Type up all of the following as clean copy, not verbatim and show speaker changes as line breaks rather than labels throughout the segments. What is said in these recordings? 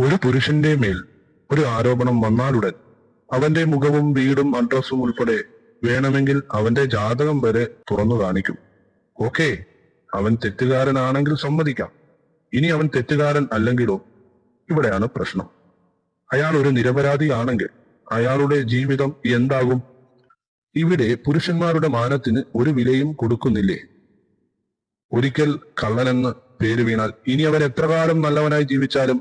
ഒരു പുരുഷന്റെ മേൽ ഒരു ആരോപണം വന്നാലുടൻ അവന്റെ മുഖവും വീടും അഡ്രസ്സും ഉൾപ്പെടെ വേണമെങ്കിൽ അവന്റെ ജാതകം വരെ തുറന്നു കാണിക്കും. ഓക്കെ, അവൻ തെറ്റുകാരനാണെങ്കിൽ സമ്മതിക്കാം. ഇനി അവൻ തെറ്റുകാരൻ അല്ലെങ്കിലോ? ഇവിടെയാണ് പ്രശ്നം. അയാൾ ഒരു നിരപരാധിയാണെങ്കിൽ അയാളുടെ ജീവിതം എന്താകും? ഇവിടെ പുരുഷന്മാരുടെ മാനത്തിന് ഒരു വിലയും കൊടുക്കുന്നില്ലേ? ഒരിക്കൽ കള്ളനെന്ന് പേര് വീണാൽ ഇനി അവൻ എത്ര കാലം നല്ലവനായി ജീവിച്ചാലും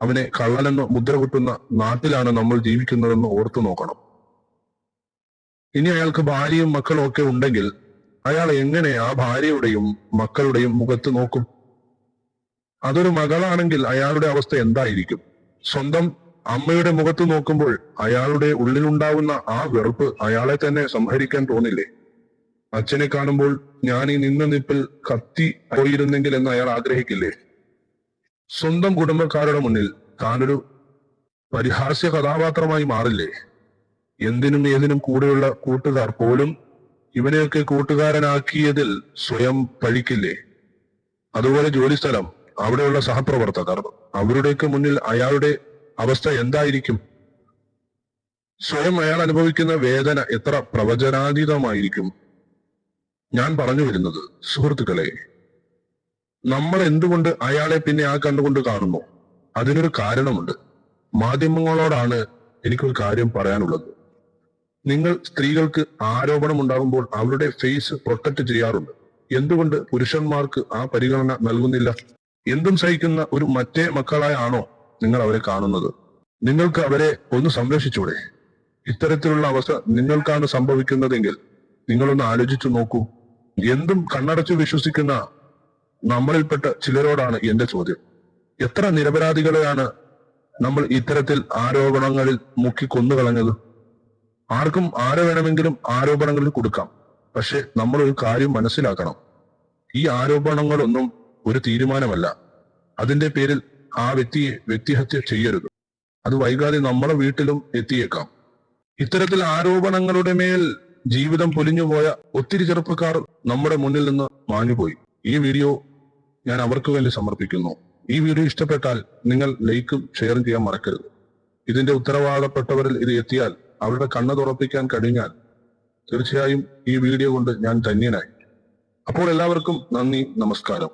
അവനെ കള്ളനെന്ന് മുദ്ര കുത്തുന്ന നാട്ടിലാണ് നമ്മൾ ജീവിക്കുന്നതെന്ന് ഓർത്തു നോക്കണം. ഇനി അയാൾക്ക് ഭാര്യയും മക്കളും ഒക്കെ ഉണ്ടെങ്കിൽ അയാൾ എങ്ങനെ ആ ഭാര്യയുടെയും മക്കളുടെയും മുഖത്ത് നോക്കും? അതൊരു മകളാണെങ്കിൽ അയാളുടെ അവസ്ഥ എന്തായിരിക്കും? സ്വന്തം അമ്മയുടെ മുഖത്ത് നോക്കുമ്പോൾ അയാളുടെ ഉള്ളിലുണ്ടാവുന്ന ആ വെറുപ്പ് അയാളെ തന്നെ സംഹരിക്കാൻ തോന്നില്ലേ? അച്ഛനെ കാണുമ്പോൾ ഞാൻ ഈ നിന്ന നിപ്പിൽ കത്തി പോയിരുന്നെങ്കിൽ എന്ന് അയാൾ ആഗ്രഹിക്കില്ലേ? സ്വന്തം കുടുംബക്കാരുടെ മുന്നിൽ താനൊരു പരിഹാസ്യ കഥാപാത്രമായി മാറില്ലേ? എന്തിനും ഏതിനും കൂടെയുള്ള കൂട്ടുകാർ പോലും ഇവനെയൊക്കെ കൂട്ടുകാരനാക്കിയതിൽ സ്വയം പഴിക്കില്ലേ? അതുപോലെ ജോലിസ്ഥലം, അവിടെയുള്ള സഹപ്രവർത്തകർ, അവരുടെയൊക്കെ മുന്നിൽ അയാളുടെ അവസ്ഥ എന്തായിരിക്കും? സ്വയം അയാൾ അനുഭവിക്കുന്ന വേദന എത്ര പ്രവചനാതീതമായിരിക്കും? ഞാൻ പറഞ്ഞു വരുന്നത്, സുഹൃത്തുക്കളെ, നമ്മൾ എന്തുകൊണ്ട് അയാളെ പിന്നെ ആ കണ്ടുകൊണ്ട് കാണുന്നു? അതിനൊരു കാരണമുണ്ട്. മാധ്യമങ്ങളോടാണ് എനിക്കൊരു കാര്യം പറയാനുള്ളത്. നിങ്ങൾ സ്ത്രീകൾക്ക് ആരോപണം ഉണ്ടാകുമ്പോൾ അവരുടെ ഫേസ് പ്രൊട്ടക്ട് ചെയ്യാറുണ്ട്. എന്തുകൊണ്ട് പുരുഷന്മാർക്ക് ആ പരിഗണന നൽകുന്നില്ല? എന്തും സഹിക്കുന്ന ഒരു മറ്റേ മക്കളായാണോ നിങ്ങൾ അവരെ കാണുന്നത്? നിങ്ങൾക്ക് അവരെ ഒന്ന് സംരക്ഷിച്ചൂടെ? ഇത്തരത്തിലുള്ള അവസ്ഥ നിങ്ങൾക്കാണ് സംഭവിക്കുന്നതെങ്കിൽ നിങ്ങളൊന്ന് ആലോചിച്ചു നോക്കൂ. എന്തും കണ്ണടച്ചു വിശ്വസിക്കുന്ന നമ്മളിൽപ്പെട്ട ചിലരോടാണ് എന്റെ ചോദ്യം. എത്ര നിരപരാധികളെയാണ് നമ്മൾ ഇത്തരത്തിൽ ആരോപണങ്ങളിൽ മുക്കി കൊന്നുകളഞ്ഞത്? ആർക്കും ആരെ വേണമെങ്കിലും ആരോപണങ്ങളിൽ കൊടുക്കാം. പക്ഷെ നമ്മൾ ഒരു കാര്യം മനസ്സിലാക്കണം, ഈ ആരോപണങ്ങളൊന്നും ഒരു തീരുമാനമല്ല. അതിന്റെ പേരിൽ ആ വ്യക്തിയെ വ്യക്തിഹത്യ ചെയ്യരുത്. അത് വൈകാതെ നമ്മളെ വീട്ടിലും എത്തിയേക്കാം. ഇത്തരത്തിൽ ആരോപണങ്ങളുടെ മേൽ ജീവിതം പൊലിഞ്ഞുപോയ ഒത്തിരി ചെറുപ്പക്കാർ നമ്മുടെ മുന്നിൽ നിന്ന് മാഞ്ഞുപോയി. ഈ വീഡിയോ ഞാൻ അവർക്ക് വേണ്ടി സമർപ്പിക്കുന്നു. ഈ വീഡിയോ ഇഷ്ടപ്പെട്ടാൽ നിങ്ങൾ ലൈക്കും ഷെയറും ചെയ്യാൻ മറക്കരുത്. ഇതിന്റെ ഉത്തരവാദപ്പെട്ടവരിൽ ഇത് എത്തിയാൽ അവരുടെ കണ്ണ് തുറപ്പിക്കാൻ കഴിഞ്ഞാൽ തീർച്ചയായും ഈ വീഡിയോ കൊണ്ട് ഞാൻ ധന്യനായി. അപ്പോൾ എല്ലാവർക്കും നന്ദി, നമസ്കാരം.